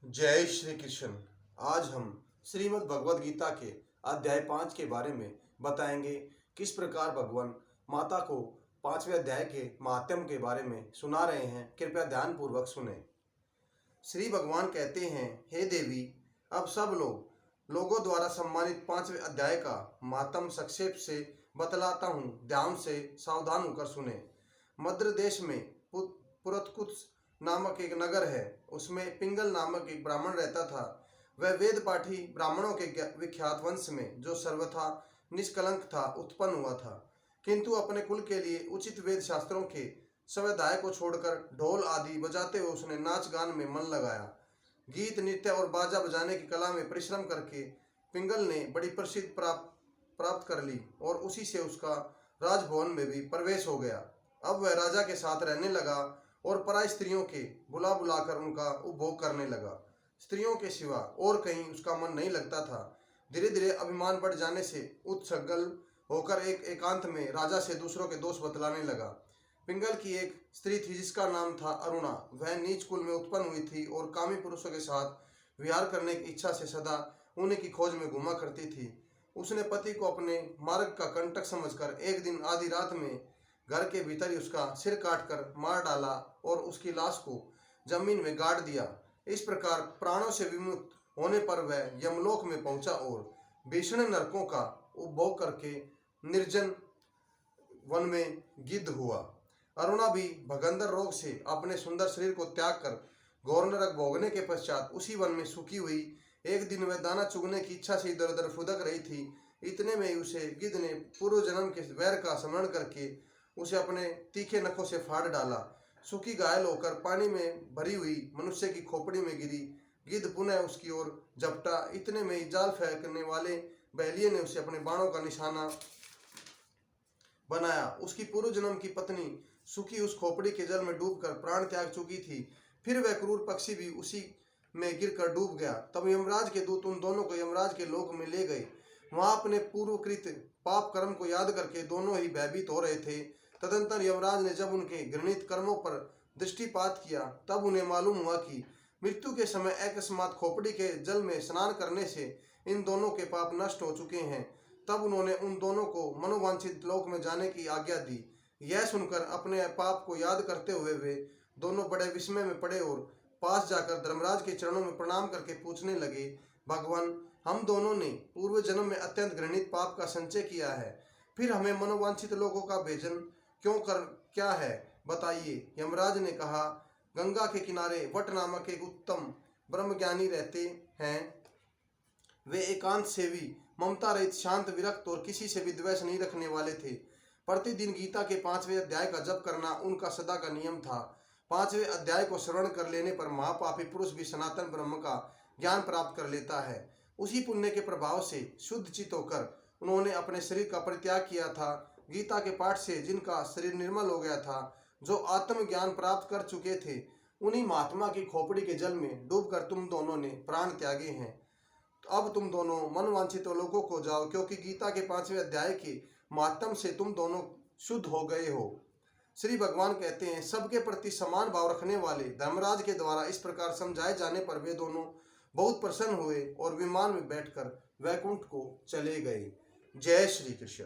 जय श्री कृष्ण। आज हम श्रीमद् भगवद गीता के अध्याय 5 के बारे में बताएंगे। किस प्रकार भगवान माता को 5वें अध्याय के महात्म्य के बारे में सुना रहे हैं। कृपया ध्यान पूर्वक सुने। श्री भगवान कहते हैं, हे देवी, अब सब लोगों द्वारा सम्मानित 5वें अध्याय का महात्म्य संक्षेप से बतलाता हूँ। ध्यान से सावधान होकर सुने। मद्र देश में पुरतकुत्स नामक एक नगर है। उसमें पिंगल नामक एक ब्राह्मण रहता था। वह वेद पाठी ब्राह्मणों के विख्यात वंश में, जो सर्वथा निष्कलंक था, उत्पन्न हुआ था। किंतु अपने कुल के लिए उचित वेद शास्त्रों के स्वाध्याय को छोड़कर ढोल आदि बजाते हुए उसने नाच गान में मन लगाया। गीत नृत्य और बाजा बजाने की कला में परिश्रम करके पिंगल ने बड़ी प्रसिद्ध प्राप्त कर ली और उसी से उसका राजभवन में भी प्रवेश हो गया। अब वह राजा के साथ रहने लगा और पराई स्त्रियों के बुला बुलाकर उनका उपभोग करने लगा। स्त्रियों के सिवा और कहीं उसका मन नहीं लगता था। धीरे धीरे अभिमान बढ़ जाने से उत्सगल होकर एक एकांत में राजा से दूसरों के दोष बतलाने लगा। पिंगल की एक स्त्री थी जिसका नाम था अरुणा। वह नीच कुल में उत्पन्न हुई थी और कामी पुरुषों के साथ विहार करने की इच्छा से सदा उन्हीं की खोज में घूमा करती थी। उसने पति को अपने मार्ग का कंटक समझकर एक दिन आधी रात में घर के भीतर ही उसका सिर काटकर मार डाला और उसकी लाश को जमीन में गाड़ दिया। इस प्रकार प्राणों से विमुक्त होने पर वह यमलोक में पहुंचा और भीषण नरकों का उपभोग करके निर्जन वन में गिद्ध हुआ। अरुणा भी भगंदर रोग से अपने सुंदर शरीर को त्याग कर घोर नरक भोगने के पश्चात उसी वन में सुखी हुई। एक दिन वह दाना चुगने की इच्छा से इधर उधर फुदक रही थी। इतने में उसे गिद्ध ने पूर्व जन्म के वैर का स्मरण करके उसे अपने तीखे नखों से फाड़ डाला। सूखी घायल होकर पानी में भरी हुई मनुष्य की खोपड़ी में गिरी। गिद्ध पुनः उसकी ओर झपटा। इतने में जाल फेंकने वाले बहलिये ने उसे अपने बाणों का निशाना बनाया। उसकी पूर्व जन्म की पत्नी सूखी उस खोपड़ी के जल में डूबकर प्राण त्याग चुकी थी। फिर वह क्रूर पक्षी भी उसी में गिरकर डूब गया। तब यमराज के दूत उन दोनों को यमराज के लोक में ले गए। वहां अपने पूर्वकृत पाप कर्म को याद करके दोनों ही भयभीत हो रहे थे। तदंतर यमराज ने जब उनके घृणित कर्मों पर दृष्टिपात किया, तब उन्हें मालूम हुआ कि मृत्यु के समय अकस्मात खोपड़ी के जल में स्नान करने से इन दोनों के पाप नष्ट हो चुके हैं। तब उन्होंने उन दोनों को मनोवांछित लोक में जाने की आज्ञा दी। यह सुनकर अपने पाप को याद करते हुए वे दोनों बड़े विस्मय में पड़े और पास जाकर धर्मराज के चरणों में प्रणाम करके पूछने लगे, भगवान, हम दोनों ने पूर्व जन्म में अत्यंत घृणित पाप का संचय किया है, फिर हमें मनोवांछित लोगों का भेजन क्या है, बताइए। यमराज ने कहा, गंगा के किनारे वट नामक एक उत्तम ब्रह्मज्ञानी रहते हैं। वे एकांत सेवी, ममता रहित, शांत, विरक्त और किसी से भी द्वेष नहीं रखने वाले थे। प्रतिदिन गीता के 5वें अध्याय का जप करना उनका सदा का नियम था। 5वें अध्याय को श्रवण कर लेने पर महापापी पुरुष भी सनातन ब्रह्म का ज्ञान प्राप्त कर लेता है। उसी पुण्य के प्रभाव से शुद्ध चित होकर उन्होंने अपने शरीर का परित्याग किया था। गीता के पाठ से जिनका शरीर निर्मल हो गया था, जो आत्म ज्ञान प्राप्त कर चुके थे, उन्हीं महात्मा की खोपड़ी के जल में डूबकर तुम दोनों ने प्राण त्यागे हैं। तो अब तुम दोनों मनवांछित लोगों को जाओ, क्योंकि गीता के 5वें अध्याय के महात्म से तुम दोनों शुद्ध हो गए हो। श्री भगवान कहते हैं, सबके प्रति समान भाव रखने वाले धर्मराज के द्वारा इस प्रकार समझाए जाने पर वे दोनों बहुत प्रसन्न हुए और विमान में बैठकर वैकुंठ को चले गए। जय श्री कृष्ण।